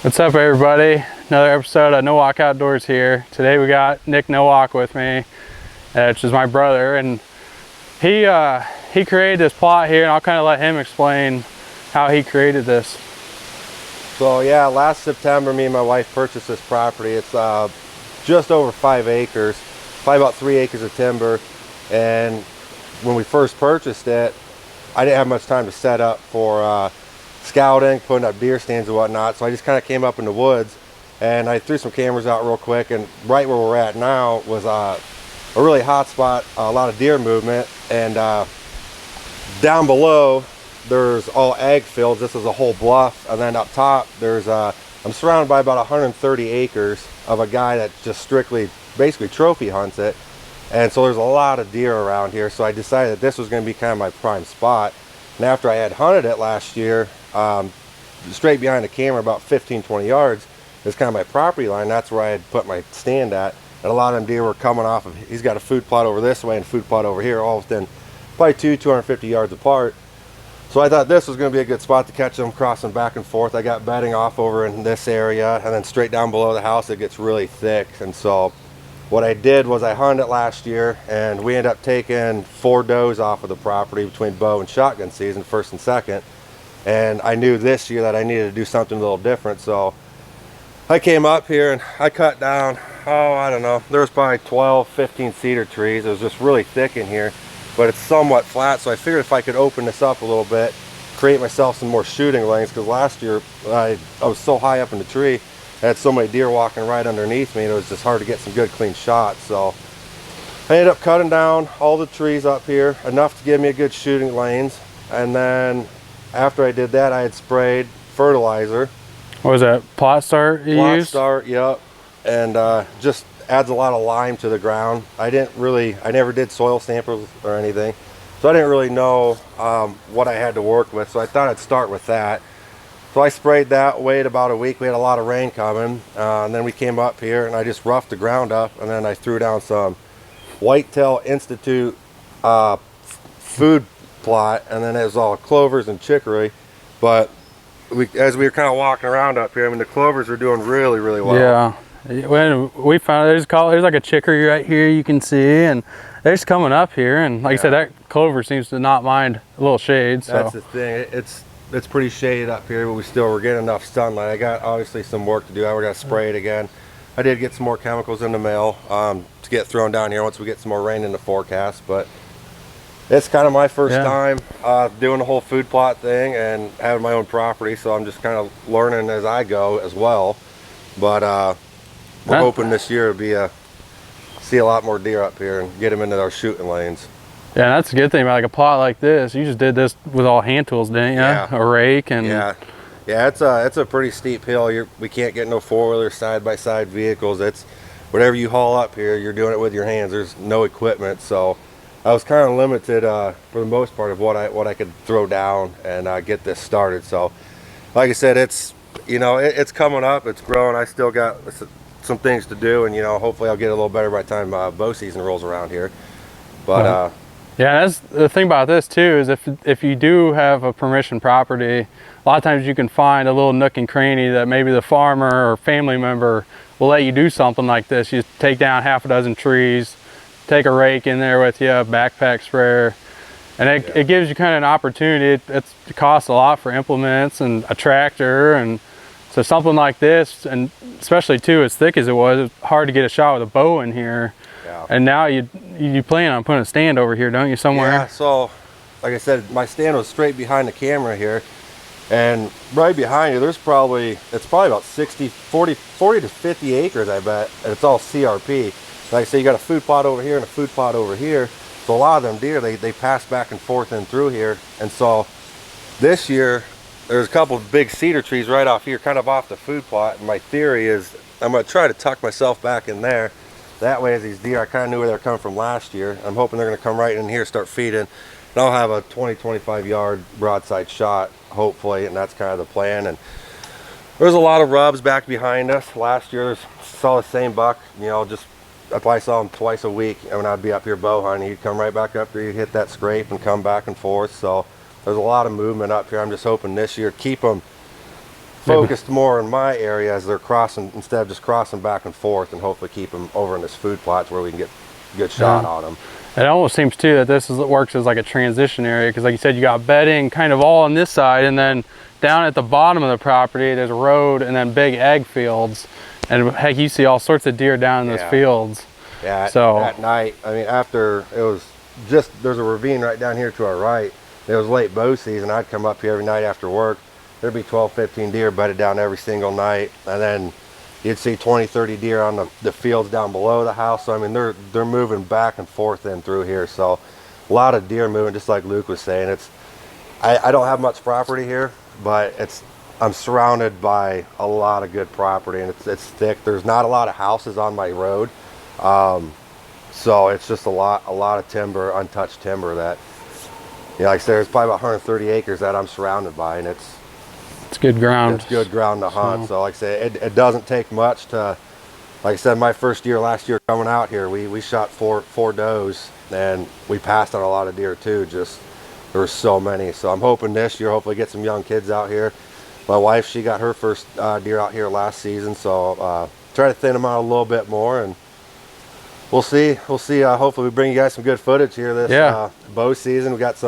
What's up, everybody? Another episode of Nowak Outdoors here. Today we got Nick Nowak with me, which is my brother, and he created this plot here, and I'll kind of let him explain how he created this. So yeah, last September me and my wife purchased this property. It's just over 5 acres, probably about 3 acres of timber. And when we first purchased it, I didn't have much time to set up for scouting, putting up deer stands and whatnot. So I just kind of came up in the woods and I threw some cameras out real quick, and right where we're at now was a really hot spot, a lot of deer movement. And down below there's all ag fields. This is a whole bluff, and then up top there's I'm surrounded by about 130 acres of a guy that just strictly basically trophy hunts it. And so there's a lot of deer around here, so I decided that this was going to be kind of my prime spot. And after I had hunted it last year, straight behind the camera about 15-20 yards is kind of my property line. That's where I had put my stand at, and a lot of them deer were coming off of, he's got a food plot over this way and a food plot over here, all within probably 250 yards apart. So I thought this was going to be a good spot to catch them crossing back and forth. I got bedding off over in this area, and then straight down below the house it gets really thick. And so what I did was I hunted it last year, and we ended up taking 4 does off of the property between bow and shotgun season, first and second. And I knew this year that I needed to do something a little different, so I came up here and I cut down, oh, I don't know, there was probably 12, 15 cedar trees. It was just really thick in here, but it's somewhat flat, so I figured if I could open this up a little bit, create myself some more shooting lanes, because last year I was so high up in the tree, I had so many deer walking right underneath me, and it was just hard to get some good clean shots. So I ended up cutting down all the trees up here, enough to give me a good shooting lanes. And then after I did that, I had sprayed fertilizer. What was that, Plot Start you Plot used? Start, yep. And just adds a lot of lime to the ground. I never did soil samples or anything, so I didn't really know what I had to work with, so I thought I'd start with that. So I sprayed that, waited about a week. We had a lot of rain coming, and then we came up here and I just roughed the ground up, and then I threw down some Whitetail Institute food plot, and then it was all clovers and chicory. But as we were kind of walking around up here, I mean, the clovers were doing really, really well. Yeah, when we found there's like a chicory right here you can see, and they're just coming up here, and like I said, that clover seems to not mind a little shade. So that's the thing. It's pretty shaded up here, but we're getting enough sunlight. I got obviously some work to do. I got to spray it again. I did get some more chemicals in the mail to get thrown down here once we get some more rain in the forecast. But it's kind of my first time doing the whole food plot thing and having my own property, so I'm just kind of learning as I go as well. But we're hoping this year to see a lot more deer up here and get them into our shooting lanes. yeah, that's a good thing about like a plot like this. You just did this with all hand tools, didn't you? Yeah. A rake and yeah, it's a pretty steep hill. We can't get no 4-wheeler side-by-side vehicles. It's whatever you haul up here, you're doing it with your hands. There's no equipment, so I was kind of limited for the most part of what I could throw down and get this started. So like I said, it's it's coming up, it's growing. I still got some things to do, and hopefully I'll get a little better by the time bow season rolls around here. But yeah, that's the thing about this too, is if you do have a permission property, a lot of times you can find a little nook and cranny that maybe the farmer or family member will let you do something like this. You take down half a dozen trees, take a rake in there with you, a backpack sprayer, and it gives you kind of an opportunity. It costs a lot for implements and a tractor, and so something like this, and especially too as thick as it was, it's hard to get a shot with a bow in here. yeah. And now you plan on putting a stand over here, don't you, somewhere? Yeah, so like I said, my stand was straight behind the camera here, and right behind you, it's probably about 40 to 50 acres, I bet, and it's all CRP. Like I say, you got a food plot over here and a food plot over here, so a lot of them deer, they pass back and forth in through here. And so this year there's a couple of big cedar trees right off here, kind of off the food plot, and my theory is I'm going to try to tuck myself back in there. That way, as these deer, I kind of knew where they're coming from last year. I'm hoping they're going to come right in here, start feeding, and I'll have a 20-25 yard broadside shot, hopefully, and that's kind of the plan. And there's a lot of rubs back behind us. Last year, saw the same buck, just I probably saw him twice a week, and when I'd be up here bow hunting, he'd come right back up here, he'd hit that scrape and come back and forth. So there's a lot of movement up here. I'm just hoping this year keep them focused more in my area as they're crossing, instead of just crossing back and forth, and hopefully keep them over in this food plots where we can get a good shot on them. It almost seems too that this works as like a transition area, because like you said, you got bedding kind of all on this side, and then down at the bottom of the property there's a road and then big ag fields, and heck, you see all sorts of deer down in those fields. Yeah, so at night, I mean, after it was just, there's a ravine right down here to our right. It was late bow season. I'd come up here every night after work. There'd be 12, 15 deer bedded down every single night, and then you'd see 20, 30 deer on the fields down below the house. So I mean, they're moving back and forth in through here. So a lot of deer moving, just like Luke was saying. I don't have much property here, but I'm surrounded by a lot of good property, and it's thick. There's not a lot of houses on my road, so it's just a lot of timber, untouched timber that, you know, like I said, there's probably about 130 acres that I'm surrounded by, and it's good ground. It's good ground to hunt. So like I said, it doesn't take much to, like I said, my first year last year coming out here, we shot four does, and we passed on a lot of deer too. Just there were so many. So I'm hoping this year, hopefully get some young kids out here. My wife, she got her first deer out here last season, so try to thin them out a little bit more, and we'll see. Hopefully we bring you guys some good footage here this bow season. We got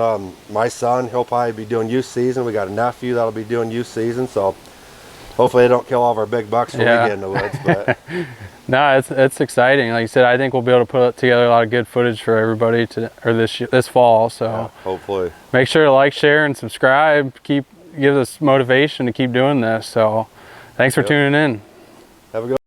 my son, he'll probably be doing youth season. We got a nephew that'll be doing youth season, so hopefully they don't kill all of our big bucks when we get in the woods. But no, it's exciting. Like you said, I think we'll be able to put together a lot of good footage for everybody this fall. So yeah, hopefully make sure to like, share, and subscribe. Give us motivation to keep doing this. So thanks for tuning in. Have a good